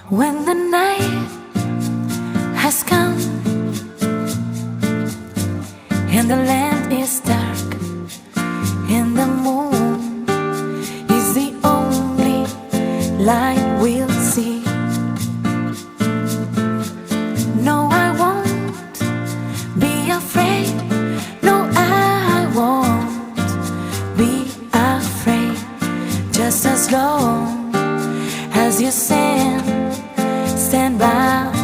When the night has come and the land is dark and the moon is the only light we'll see. No, I won't be afraid. No, I won't be afraid. Just as long as you stand by